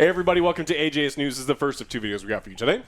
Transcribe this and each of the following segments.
Hey everybody, welcome to AJS News. This is the first of two videos we got for you today.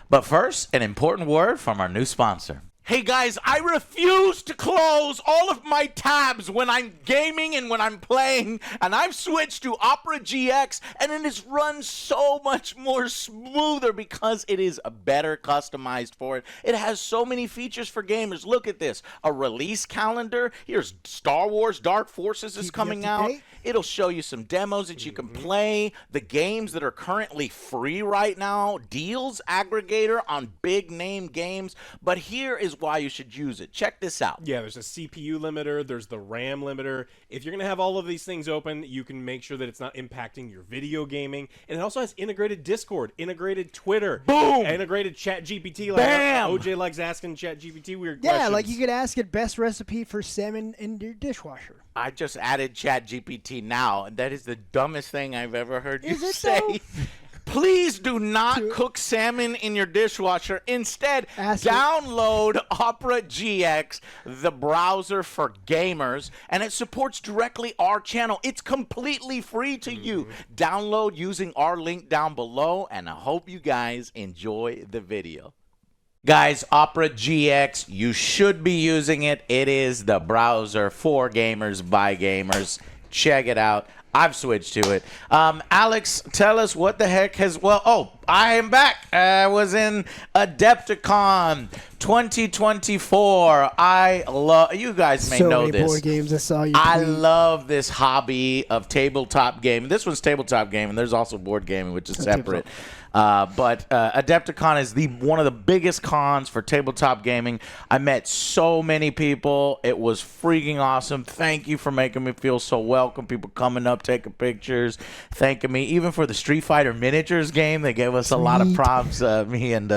But first, an important word from our new sponsor. Hey guys, I refuse to close all of my tabs when I'm gaming and when I'm playing, and I've switched to Opera GX, and it is run so much more smoother because it is better customized for it. It has so many features for gamers. Look at this, a release calendar. Here's Star Wars Dark Forces is coming out. It'll show you some demos that you can play, the games that are currently free right now, deals aggregator on big name games, but here is why you should use it. Check this out. Yeah, there's a CPU limiter, there's the RAM limiter. If you're going to have all of these things open, you can make sure that it's not impacting your video gaming. And it also has integrated Discord, integrated Twitter, Boom! Integrated ChatGPT. Like Bam! OJ likes asking ChatGPT weird Yeah, questions. like you could ask it best recipe for salmon in your dishwasher. I just added ChatGPT now, and that is the dumbest thing I've ever heard you Is it say. though? Please do not cook salmon in your dishwasher. Instead, Ask it. download Opera GX, the browser for gamers, and it supports directly our channel. It's completely free to you. Download using our link down below, and I hope you guys enjoy the video. Guys, Opera GX, you should be using it. It is the browser for gamers by gamers. Check it out. I've switched to it. Alex, tell us what the heck has... Well, I am back. I was in Adepticon 2024. I love... You guys may know many this. board games I saw you I play. love this hobby of tabletop gaming. This one's tabletop gaming. There's also board gaming, which is separate. But Adepticon is one of the biggest cons for tabletop gaming. I met so many people. It was freaking awesome. Thank you for making me feel so welcome. People coming up, taking pictures, thanking me. Even for the Street Fighter miniatures game, they gave us a lot of props. Me and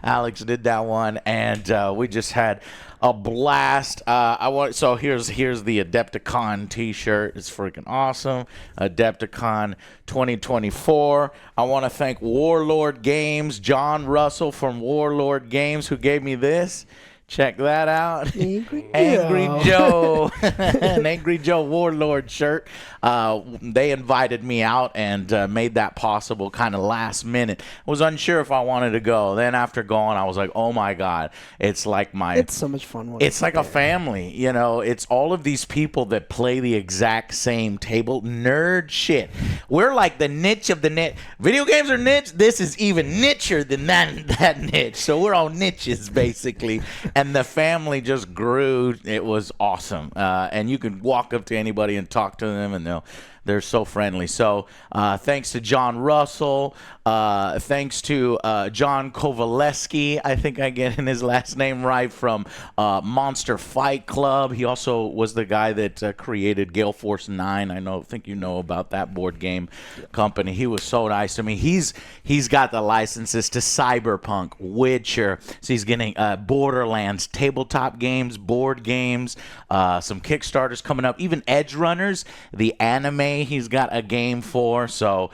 Alex did that one, and we just had a blast. So here's the Adepticon t-shirt. It's freaking awesome. Adepticon 2024. I want to thank Warlord Games, John Russell from Warlord Games, who gave me this. Check that out. Angry Joe. An Angry Joe Warlord shirt. They invited me out and made that possible kind of last minute. I was unsure if I wanted to go. Then after going, I was like, oh my God. It's like It's so much fun. It's like a family. You know, it's all of these people that play the exact same table. Nerd shit. We're like the niche of the niche. Video games are niche. This is even nicher than that niche. So we're all niches, basically. And the family just grew. It was awesome. And you can walk up to anybody and talk to them, and they're so friendly. So thanks to John Russell. Thanks to John Kovaleski. I think I get his last name right, from Monster Fight Club. He also was the guy that created Gale Force 9. I think you know about that board game company. He was so nice to me. He's got the licenses to Cyberpunk, Witcher. So he's getting Borderlands, tabletop games, board games, some Kickstarters coming up. Even Edge Runners, the anime, he's got a game for. So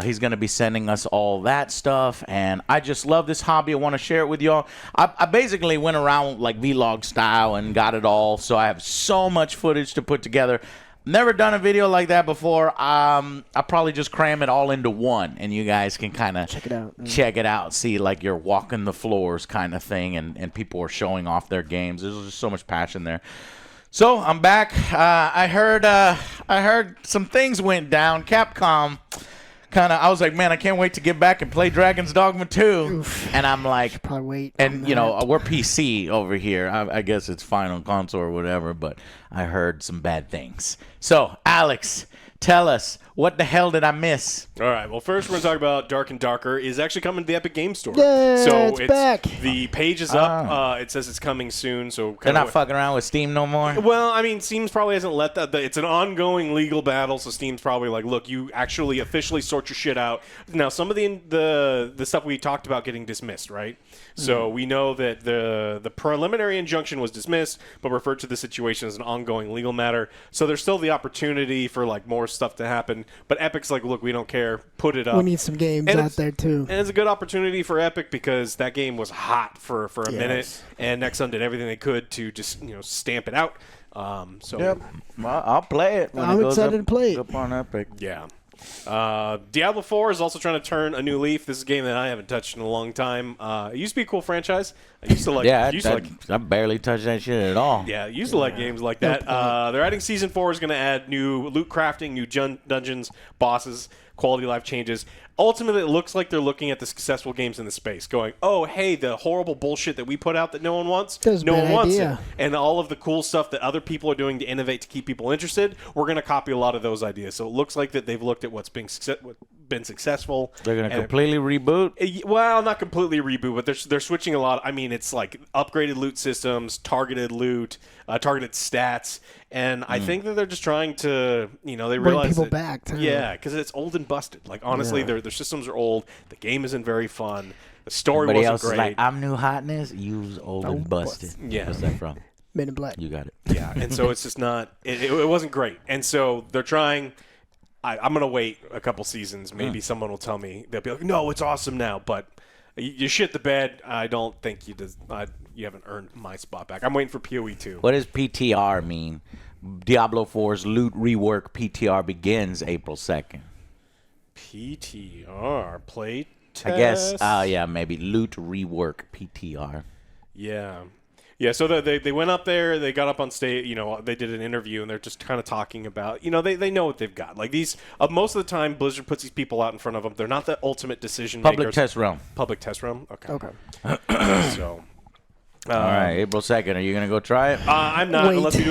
he's going to be sending us all that stuff, and I just love this hobby. I want to share it with y'all. I basically went around like vlog style and got it all, so I have so much footage to put together. Never done a video like that before. I'll probably just cram it all into one, and you guys can kind of check it out, see like you're walking the floors kind of thing, and people are showing off their games. There's just so much passion there. So I'm back. I heard some things went down. Capcom I was like, man, I can't wait to get back and play Dragon's Dogma 2. Oof. And I'm like, probably wait. And you know, we're PC over here. I guess it's fine on console or whatever, but I heard some bad things. So, Alex, tell us, what the hell did I miss? All right. Well, first we're going to talk about Dark and Darker is actually coming to the Epic Game Store. Yeah, so it's back. The page is up. It says it's coming soon. So they're not fucking around with Steam no more? Well, I mean, Steam's probably hasn't let that. It's an ongoing legal battle, so Steam's probably like, look, you actually officially sort your shit out. Now, some of the stuff we talked about getting dismissed, right? So we know that the preliminary injunction was dismissed, but referred to the situation as an ongoing legal matter. So there's still the opportunity for like more stuff to happen. But Epic's like, look, we don't care. Put it up. We need some games out there too. And it's a good opportunity for Epic because that game was hot for a minute, and Nexon did everything they could to just stamp it out. Yep. Well, I'll play it. When I'm it goes excited up, to play it. up on Epic. Yeah. Diablo 4 is also trying to turn a new leaf. This is a game that I haven't touched in a long time. It used to be a cool franchise. I used to like. I barely touched that shit at all. Yeah, I used to like games like that. They're adding Season 4 is going to add new loot crafting, new dungeons, bosses, quality of life changes. Ultimately, it looks like they're looking at the successful games in the space, going, oh, hey, the horrible bullshit that we put out that no one wants, no one wants it. And all of the cool stuff that other people are doing to innovate to keep people interested, we're going to copy a lot of those ideas. So it looks like that they've looked at what's been successful. They're going to completely reboot? Well, not completely reboot, but they're switching a lot. I mean, it's like upgraded loot systems, targeted loot, targeted stats. And I think that they're just trying to, they realize people back. Too. Yeah, because it's old and busted. Like, honestly, their systems are old. The game isn't very fun. The story Everybody wasn't else great. Is like, I'm new hotness. You's old and busted. Yeah. What's that from? Men in Black. You got it. Yeah, and so it's just not. It wasn't great. And so they're trying. I'm gonna wait a couple seasons. Maybe someone will tell me. They'll be like, "No, it's awesome now." But you shit the bed. I don't think you haven't earned my spot back. I'm waiting for PoE 2. What does PTR mean? Diablo 4's loot rework PTR begins April 2nd. PTR play test. I guess. Maybe loot rework PTR. Yeah. Yeah, so they went up there, they got up on stage, they did an interview, and they're just kind of talking about, they know what they've got. Like these, most of the time, Blizzard puts these people out in front of them. They're not the ultimate decision makers. Public test realm. Public test realm? Okay. So. All right, April 2nd. Are you going to go try it? I'm not. Unless we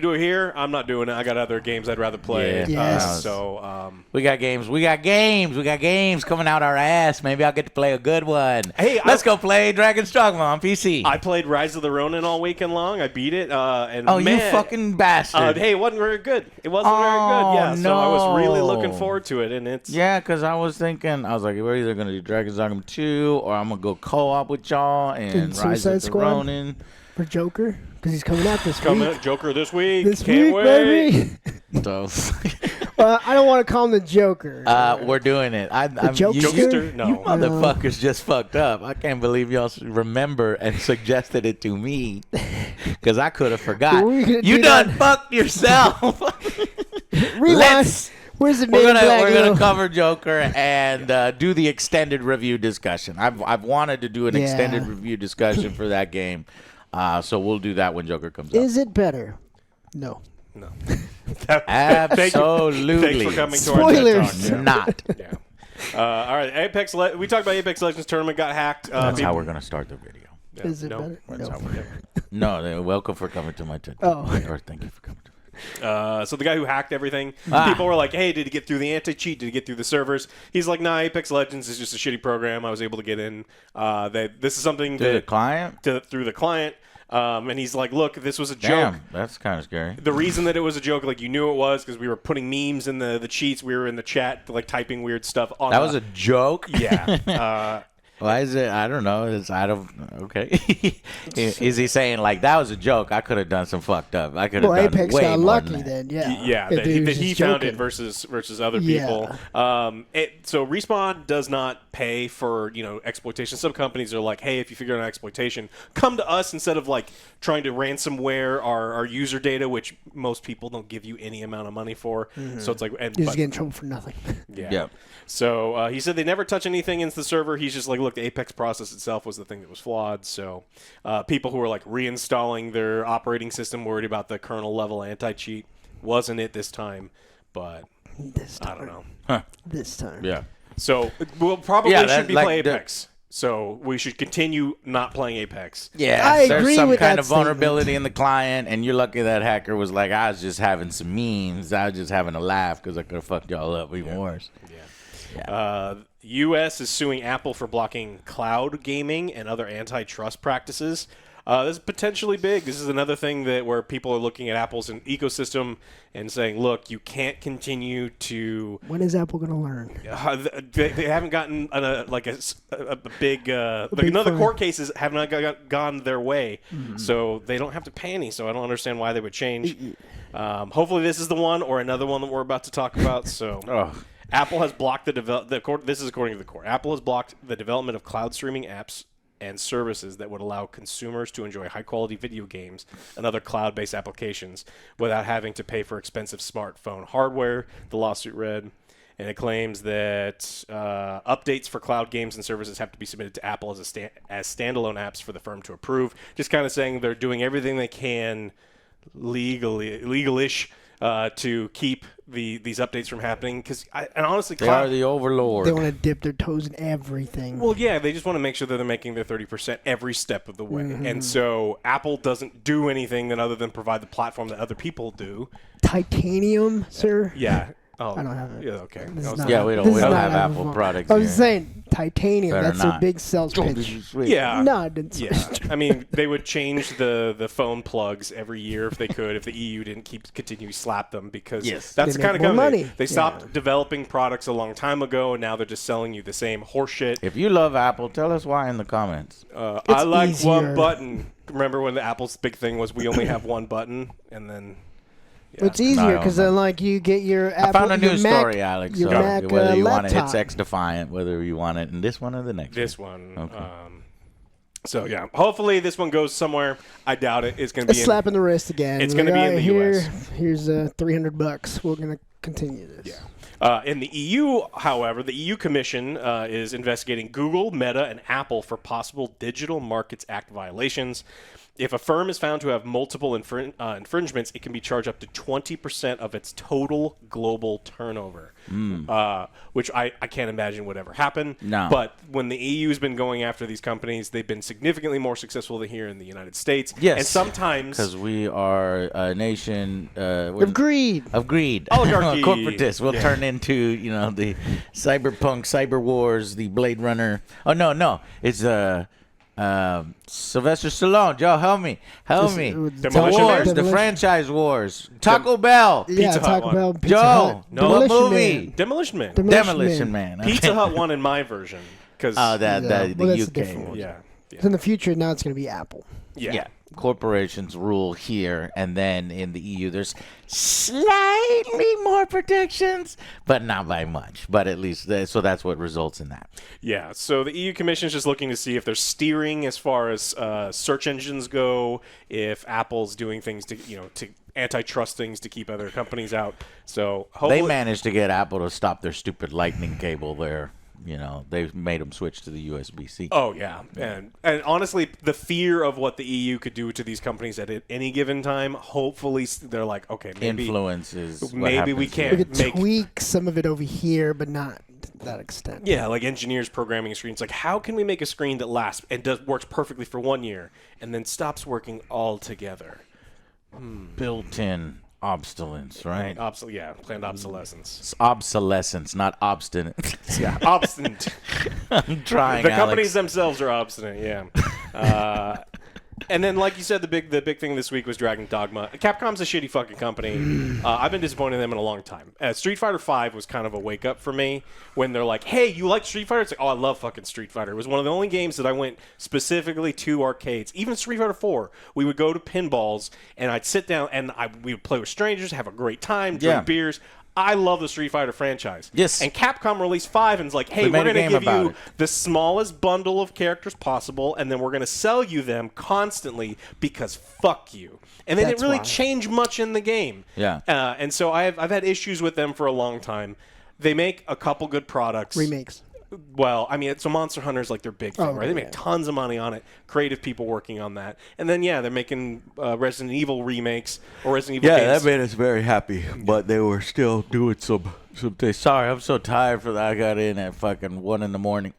do it here, I'm not doing it. I got other games I'd rather play. Yeah. We got games. We got games coming out our ass. Maybe I'll get to play a good one. Hey, let's go play Dragon's Dogma on PC. I played Rise of the Ronin all weekend long. I beat it. You fucking bastard. Hey, it wasn't very good. It wasn't very good. Yeah, no. so I was really looking forward to it, and it's. Yeah, because I was thinking, we're either going to do Dragon's Dogma 2 or I'm going to go co-op with y'all and Rise of the Ronin. For Joker? Because he's coming out this week. Joker this week. Can't wait. Baby. Well, I don't want to call him the Joker. We're doing it. Jokester? No. You motherfuckers just fucked up. I can't believe y'all remember and suggested it to me because I could have forgot. You done fucked yourself. Rewind. Where's the We're gonna cover Joker and do the extended review discussion. I've wanted to do an extended review discussion for that game, so we'll do that when Joker comes out. Is it better? No. Absolutely. Thanks for coming to our TED Talk. Not. Yeah. All right. We talked about Apex Legends tournament got hacked. That's how we're gonna start the video. Yeah, Is it better? No. Welcome for coming to my TED Talk. Or thank you for coming to. So the guy who hacked everything, people were like, hey, did he get through the anti-cheat? Did he get through the servers? He's like, nah, Apex Legends is just a shitty program. I was able to get in. This is something through the client? Through the client. And he's like, look, this was a joke. Damn, that's kind of scary. The reason that it was a joke, like you knew it was because we were putting memes in the cheats. We were in the chat, like typing weird stuff. That was a joke? Yeah. Why is it? I don't know. Okay. Is he saying like that was a joke? I could have done some fucked up. I could have done Apex way got more lucky than that. then. Yeah. Yeah. That he found it versus other people. So Respawn does not pay for exploitation. Some companies are like, hey, if you figure out exploitation, come to us instead of like trying to ransomware our user data, which most people don't give you any amount of money for. Mm-hmm. So it's like, you just get in trouble for nothing. Yeah. So he said they never touch anything into the server. He's just like, look, the Apex process itself was the thing that was flawed. So people who were like reinstalling their operating system worried about the kernel level anti-cheat. Wasn't it this time, but I don't know. Huh. This time. Yeah. So we'll probably should be play Apex. So we should continue not playing Apex. Yeah, there's some kind of vulnerability in the client, and you're lucky that hacker was like, I was just having some memes. I was just having a laugh because I could have fucked y'all up even worse. Yeah. U.S. is suing Apple for blocking cloud gaming and other antitrust practices. This is potentially big. This is another thing where people are looking at Apple's ecosystem and saying, look, you can't continue to... When is Apple going to learn? They haven't gotten a big... the court cases have not gone their way, so they don't have to pay any, so I don't understand why they would change. Hopefully this is the one or another one that we're about to talk about, so... Apple has blocked this is according to the court. Apple has blocked the development of cloud streaming apps and services that would allow consumers to enjoy high-quality video games and other cloud-based applications without having to pay for expensive smartphone hardware, the lawsuit read. and it claims that updates for cloud games and services have to be submitted to Apple as standalone apps for the firm to approve. Just kind of saying they're doing everything they can legal-ish to keep these updates from happening. Because and honestly, they are the overlord. They want to dip their toes in everything. Well, yeah, they just want to make sure that they're making their 30% every step of the way. And so Apple doesn't do anything other than provide the platform that other people do. Titanium, sir? Yeah. Oh, I don't have it. Yeah, okay. Yeah, we don't have Apple products. I was here. saying titanium. Better That's not. a big sales pitch. Yeah. No, it didn't. Yeah. I mean, they would change the phone plugs every year if they could, if the EU didn't continue to slap them, because Yes. that's They the kind of make more company. money. They stopped developing products a long time ago, and now they're just selling you the same horseshit. If you love Apple, tell us why in the comments. I like one easier. button. Remember when the Apple's big thing was we only have one button, and then... Yeah. It's easier No, because no. then, like, you get your Apple. I found a your news Mac, story, Alex. Your So Mac whether you want it, laptop. it's X Defiant. Whether you want it in this one or the next. This one. Okay. So, yeah. Hopefully this one goes somewhere. I doubt it. It's going to A be slap in the wrist again. It's gonna be in the US. Here's $300. We're gonna continue this. Yeah. In the EU, however, the EU Commission is investigating Google, Meta, and Apple for possible Digital Markets Act violations. If a firm is found to have multiple infringements, it can be charged up to 20% of its total global turnover, which I can't imagine would ever happen. No. But when the EU has been going after these companies, they've been significantly more successful than here in the United States. Yes. And sometimes... Because we are a nation Of greed. of greed. Oligarchy. Corporatists. We'll turn into, the cyberpunk, cyber wars, the Blade Runner. Oh, no. It's Sylvester Stallone. Joe, help me. The Demolition wars, Man? the franchise wars. Taco Bell. Yeah, Pizza Hut Taco one. Bell. Pizza Joe, Hut. no, what Demolition movie? Man. Demolition Man. Demolition Man. Pizza Hut won in my version. Cause, Oh, Yeah, the well, that's a UK. different one. yeah. In the future, now it's gonna be Apple. Yeah. Corporations rule here, and then in the EU, there's slightly more protections, but not by much. But at least, so that's what results in that. Yeah, so the EU Commission is just looking to see if they're steering as far as search engines go, if Apple's doing things to antitrust things to keep other companies out. So hopefully, They managed to get Apple to stop their stupid lightning cable there. They made them switch to the USB-C. Oh yeah, and honestly, the fear of what the EU could do to these companies at any given time. Hopefully, they're like, okay, maybe Influence is what maybe we happens can't We could make tweak some of it over here, but not to that extent. Yeah, like engineers programming screens. Like, how can we make a screen that lasts and works perfectly for 1 year and then stops working altogether? Built-in obsolescence, right? Planned obsolescence. It's obsolescence, not obstinate. Yeah, obstinate. I'm trying, The Alex. companies themselves are obstinate. Yeah. And then, like you said, the big thing this week was Dragon Dogma. Capcom's a shitty fucking company. I've been disappointed in them in a long time. Street Fighter V was kind of a wake up for me when they're like, "Hey, you like Street Fighter?" It's like, "Oh, I love fucking Street Fighter." It was one of the only games that I went specifically to arcades. Even Street Fighter 4, we would go to pinballs and I'd sit down and we would play with strangers, have a great time, drink beers. I love the Street Fighter franchise. Yes. And Capcom released 5 and it's like, hey, They we're made a going to game give about you it. the smallest bundle of characters possible, and then we're going to sell you them constantly because fuck you. And they That's didn't really why. change much in the game. Yeah. And so I've had issues with them for a long time. They make a couple good products. Remakes. Well, I mean, so Monster Hunter is like their big thing, Oh, right? They make yeah. tons of money on it. Creative people working on that. And then, they're making Resident Evil remakes or Resident Evil games. that made us very happy, but they were still doing some things. Sorry, I'm so tired for that. I got in at fucking 1 a.m.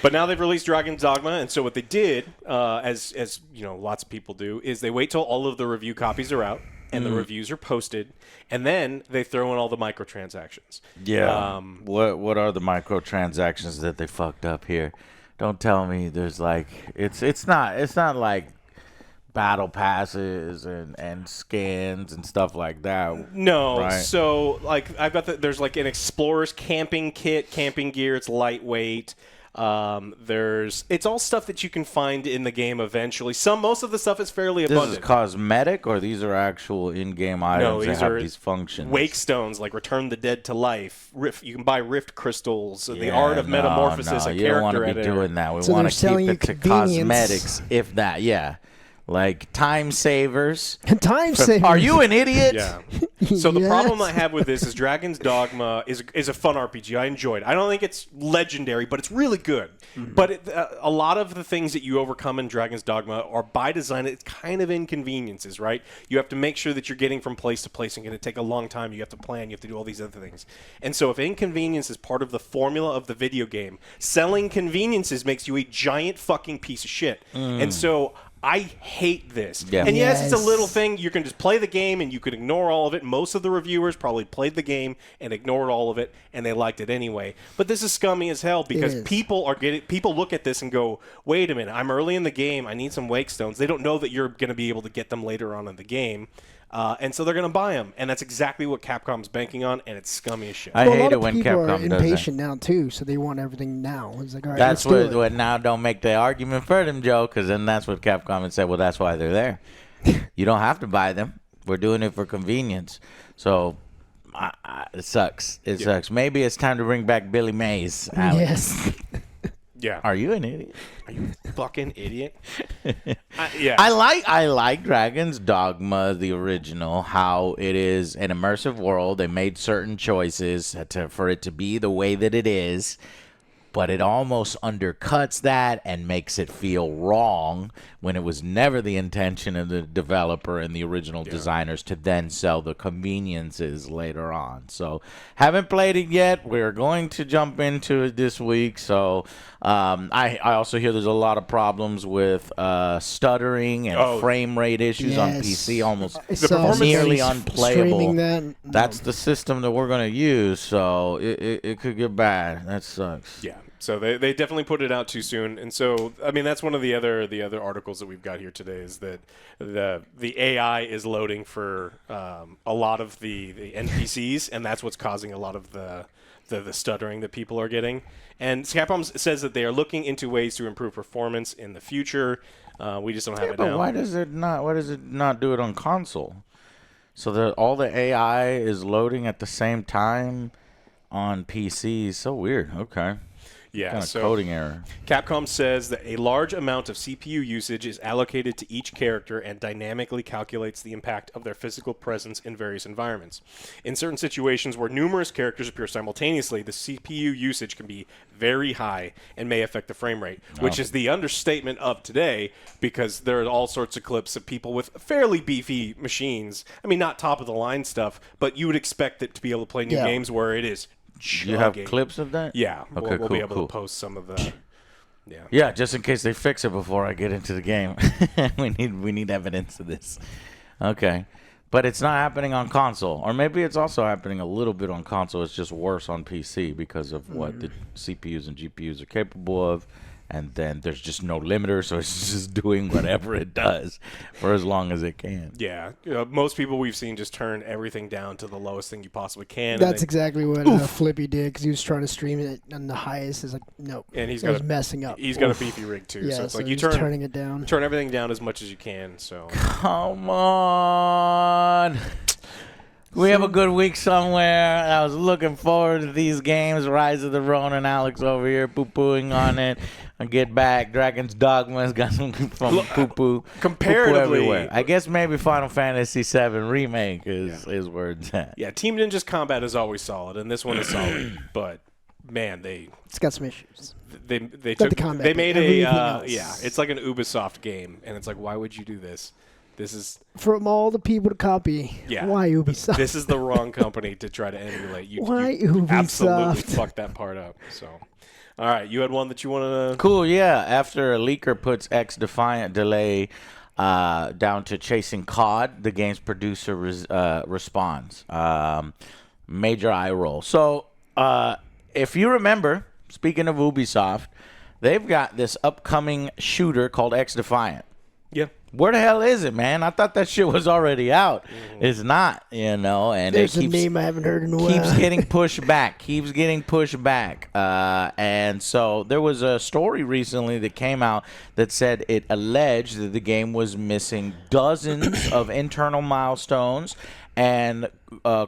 But now they've released Dragon's Dogma, and so what they did, as lots of people do, is they wait till all of the review copies are out and the reviews are posted, and then they throw in all the microtransactions. Yeah. What are the microtransactions that they fucked up here? Don't tell me there's like it's not like battle passes and scans and stuff like that. No, Right. so like I've got there's like an explorer's camping kit, camping gear. It's lightweight. It's all stuff that you can find in the game eventually. Most of the stuff is fairly This abundant. is cosmetic, or these are actual in-game items that these have are these functions? Wake stones, like return the dead to life. You can buy rift crystals. The Yeah, art of metamorphosis. No, a you don't want character to be editor. doing that. We So want they're to selling keep you it to convenience. cosmetics, if that. Yeah. like time savers. Time savers. Are you an idiot? Yeah. So the Yes. problem I have with this is Dragon's Dogma is a fun RPG. I enjoyed it. I don't think it's legendary, but it's really good. But a lot of the things that you overcome in Dragon's Dogma are by design. It's kind of inconveniences, right? You have to make sure that you're getting from place to place and going to take a long time. You have to plan. You have to do all these other things. And so if inconvenience is part of the formula of the video game, selling conveniences makes you a giant fucking piece of shit. And so I hate this. Yeah. And yes, it's a Yes. little thing. You can just play the game and you can ignore all of it. Most of the reviewers probably played the game and ignored all of it, and they liked it anyway. But this is scummy as hell because is. people look at this and go, wait a minute, I'm early in the game. I need some wake stones. They don't know that you're going to be able to get them later on in the game. And so they're going to buy them. And that's exactly what Capcom's banking on, and it's scummy as shit. I Well, a hate lot it of when people are Capcom does that. impatient now too, so they want everything now. It's like, all right, That's let's do what it. now don't make the argument for them, Joe, because then that's what Capcom had said. Well, that's why they're there. You don't have to buy them. We're doing it for convenience. So it sucks. It sucks. Maybe it's time to bring back Billy Mays. Alex. Yes. Yeah. Are you an idiot? Are you a fucking idiot? Yeah. I like Dragon's Dogma, the original, how it is an immersive world. They made certain choices for it to be the way that it is, but it almost undercuts that and makes it feel wrong when it was never the intention of the developer and the original designers to then sell the conveniences later on. So haven't played it yet. We're going to jump into it this week. So I also hear there's a lot of problems with stuttering and frame rate issues on Yes. PC, almost I saw performance nearly somebody unplayable. streaming that. That's the system that we're going to use, so it could get bad. That sucks. Yeah. So they definitely put it out too soon, and so I mean that's one of the other articles that we've got here today is that the AI is loading for a lot of the NPCs, and that's what's causing a lot of the stuttering that people are getting. And Capcom says that they are looking into ways to improve performance in the future. We just don't have it But now. why does it not do it on console? So that all the AI is loading at the same time on PC. So weird. Okay. Yeah, Kind of so coding error. Capcom says that a large amount of CPU usage is allocated to each character and dynamically calculates the impact of their physical presence in various environments. In certain situations where numerous characters appear simultaneously, the CPU usage can be very high and may affect the frame rate, which is the understatement of today because there are all sorts of clips of people with fairly beefy machines. I mean, not top-of-the-line stuff, but you would expect it to be able to play new Yeah. games where it is You have chugging. clips of that? Yeah, Okay, we'll cool, be able cool. to post some of the. Yeah. Yeah, just in case they fix it before I get into the game. we need evidence of this. Okay. But it's not happening on console. Or maybe it's also happening a little bit on console. It's just worse on PC because of what the CPUs and GPUs are capable of. And then there's just no limiter, so it's just doing whatever it does for as long as it can. Yeah, most people we've seen just turn everything down to the lowest thing you possibly can. That's exactly what Flippy did because he was trying to stream it on the highest. It's like, nope. And he's it got was messing up. He's got a beefy rig too, Yeah, so it's so like you he's turn turning it down. turn everything down as much as you can. So Come on. We have a good week somewhere. I was looking forward to these games. Rise of the Ronin, Alex over here poo-pooing on it. I get back. Dragon's Dogma's got some from poo-poo. comparatively- everywhere. I guess maybe Final Fantasy VII Remake is where it's at. yeah, Team Ninja's combat is always solid, and this one is solid. But man, It's got some issues. they Not took the combat, they but made everything a else. yeah, it's like an Ubisoft game, and it's like why would you do this? This is From all the people to copy, Yeah. why Ubisoft? this is the wrong company to try to emulate. Why you absolutely Ubisoft? fucked that part up. So, all right, you had one that you wanted to. Cool, yeah. After a leaker puts Defiant Delay down to chasing COD, the game's producer responds. Major eye roll. So, if you remember, speaking of Ubisoft, they've got this upcoming shooter called Defiant. Yeah. Where the hell is it, man? I thought that shit was already out. It's not, and There's it a keeps name I haven't heard in a while. keeps getting pushed back. And so there was a story recently that came out that said it alleged that the game was missing dozens of internal milestones and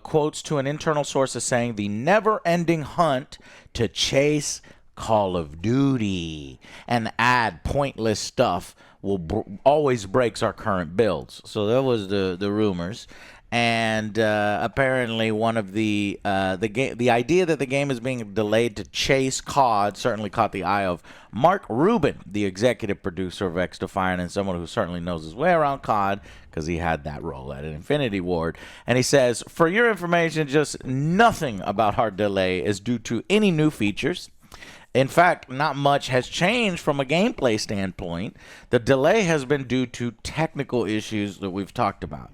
quotes to an internal source as saying the never-ending hunt to chase Call of Duty and add pointless stuff always breaks our current builds. So that was the rumors. And apparently, one of the idea that the game is being delayed to chase COD certainly caught the eye of Mark Rubin, the executive producer of Defiant, and someone who certainly knows his way around COD because he had that role at Infinity Ward. And he says, "For your information, just nothing about our delay is due to any new features. In fact, not much has changed from a gameplay standpoint. The delay has been due to technical issues that we've talked about."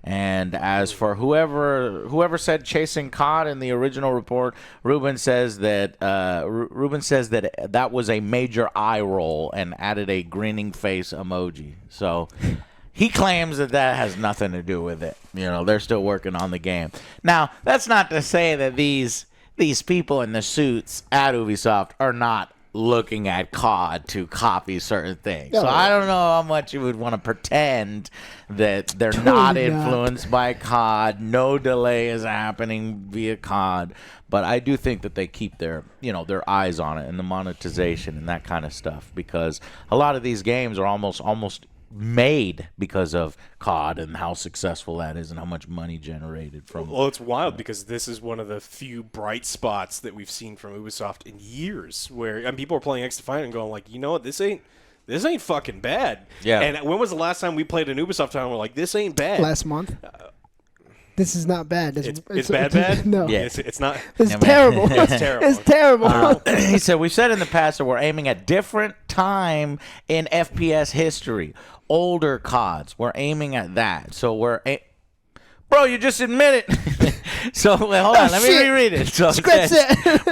And as for whoever said chasing COD in the original report, Ruben says that that was a major eye roll and added a grinning face emoji. So he claims that has nothing to do with it. They're still working on the game. Now, that's not to say that these people in the suits at Ubisoft are not looking at COD to copy certain things. So I don't know how much you would want to pretend that they're not influenced by COD. No delay is happening via COD. But I do think that they keep their eyes on it and the monetization and that kind of stuff, because a lot of these games are almost made because of COD and how successful that is and how much money generated from. Well, it's wild because this is one of the few bright spots that we've seen from Ubisoft in years, where people are playing Defiant and going like, you know what, this ain't fucking bad. Yeah. And when was the last time we played an Ubisoft title and we're like, this ain't bad? Last month. This is not bad. It's bad? No. Yeah. It's not. It's terrible. It's terrible. It's terrible. He said, "We've said in the past that we're aiming at different time in FPS history. Older CODs. We're aiming at that. So Bro, you just admit it." So, hold on. Let me reread it. So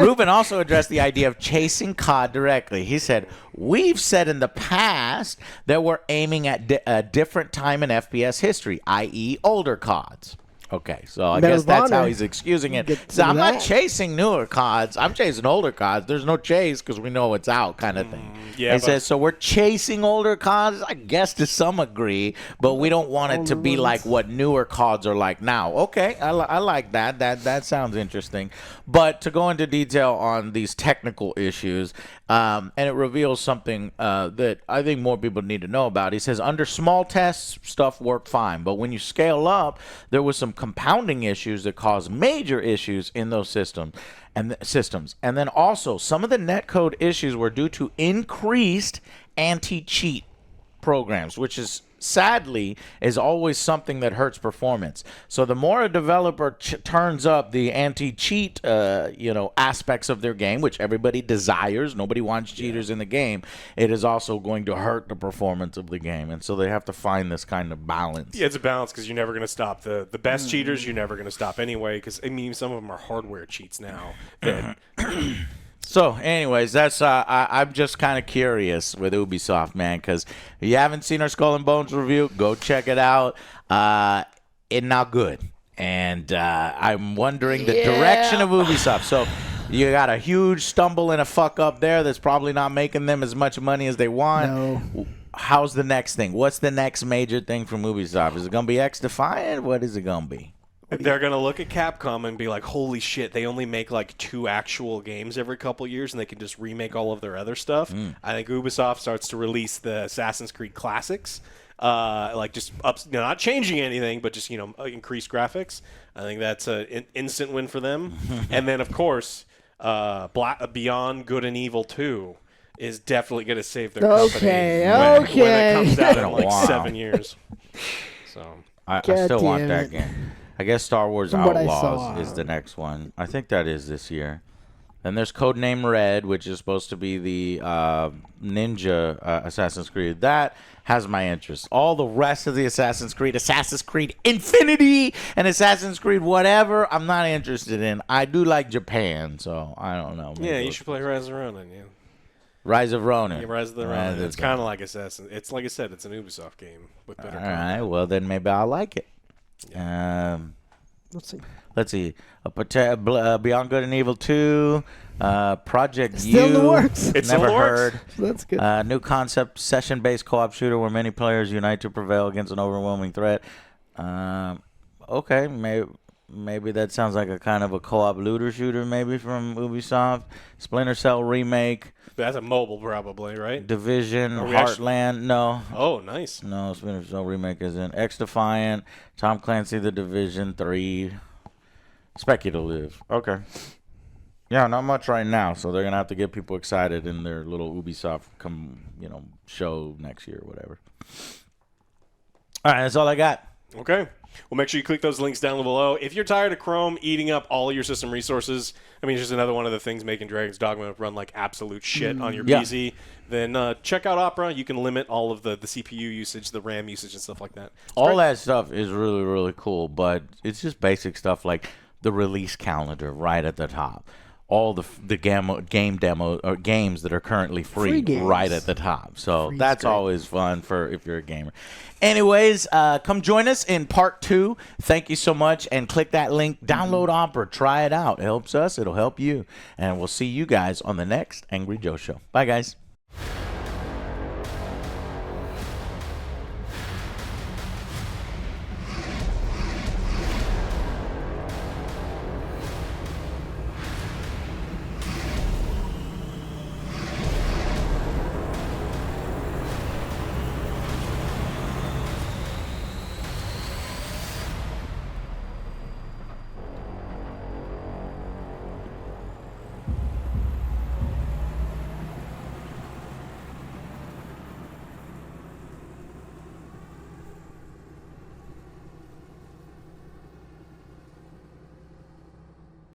Ruben also addressed the idea of chasing COD directly. He said, "We've said in the past that we're aiming at a different time in FPS history, i.e. older CODs." Okay, so I guess that's how he's excusing it. So I'm not chasing newer CODs. I'm chasing older CODs. There's no chase because we know it's out kind of thing. Yeah, he says, so we're chasing older CODs, I guess to some degree, but we don't want it to be like what newer CODs are like now. Okay, I like that. That sounds interesting. But to go into detail on these technical issues, and it reveals something that I think more people need to know about. He says, under small tests, stuff worked fine. But when you scale up, there was some compounding issues that caused major issues in those systems. And then also, some of the netcode issues were due to increased anti-cheat programs, which is sadly is always something that hurts performance. So the more a developer turns up the anti-cheat aspects of their game, which everybody desires, nobody wants cheaters in the game, it is also going to hurt the performance of the game. And so they have to find this kind of balance. Yeah, it's a balance because you're never going to stop the best cheaters. You're never going to stop anyway, because some of them are hardware cheats now. So, anyways, that's I'm just kind of curious with Ubisoft, man, because if you haven't seen our Skull and Bones review, go check it out. It's not good, and I'm wondering the direction of Ubisoft. So, you got a huge stumble and a fuck up there that's probably not making them as much money as they want. No. How's the next thing? What's the next major thing from Ubisoft? Is it going to be Defiant? What is it going to be? They're going to look at Capcom and be like, holy shit, they only make like 2 actual games every couple years and they can just remake all of their other stuff. I think Ubisoft starts to release the Assassin's Creed classics, not changing anything, but just, increased graphics. I think that's an instant win for them. And then, of course, Beyond Good and Evil 2 is definitely going to save their company when it comes out in like 7 years. So I still want that game. I guess Star Wars Outlaws is the next one. I think that is this year. Then there's Codename Red, which is supposed to be the ninja Assassin's Creed. That has my interest. All the rest of the Assassin's Creed Infinity, and Assassin's Creed whatever, I'm not interested in. I do like Japan, so I don't know. Yeah, you should play Rise of Ronin. Yeah. Rise of Ronin. Yeah, Rise of the Ronin. It's kind of like Assassin. It's like I said, it's an Ubisoft game with better. All right, well then maybe I'll like it. Yeah. Let's see. Beyond Good and Evil 2, Project still U. in the works. It's never still in the heard. works. That's good. New concept, session-based co-op shooter where many players unite to prevail against an overwhelming threat. Okay, Maybe that sounds like a kind of a co-op looter shooter, maybe from Ubisoft. Splinter Cell remake, That's a mobile, probably, right? Division, Are we Heartland. No, Oh, nice. no, Splinter Cell remake isn't. X Defiant, Tom Clancy, The Division 3, speculative. Okay. Yeah, not much right now, so they're gonna have to get people excited in their little Ubisoft show next year or whatever. All right, that's all I got. Okay. Well, make sure you click those links down below. If you're tired of Chrome eating up all your system resources, I mean, it's just another one of the things making Dragon's Dogma run like absolute shit on your Yeah. PC, then check out Opera. You can limit all of the CPU usage, the RAM usage, and stuff like that. It's All great. that stuff is really, really cool, but it's just basic stuff like the release calendar right at the top. All the game demo or games that are currently free games. right at the top. So Free's that's great. always fun for if you're a gamer. Anyways, come join us in part 2. Thank you so much. And click that link. Download Opera. Try it out. It helps us. It'll help you. And we'll see you guys on the next Angry Joe Show. Bye, guys.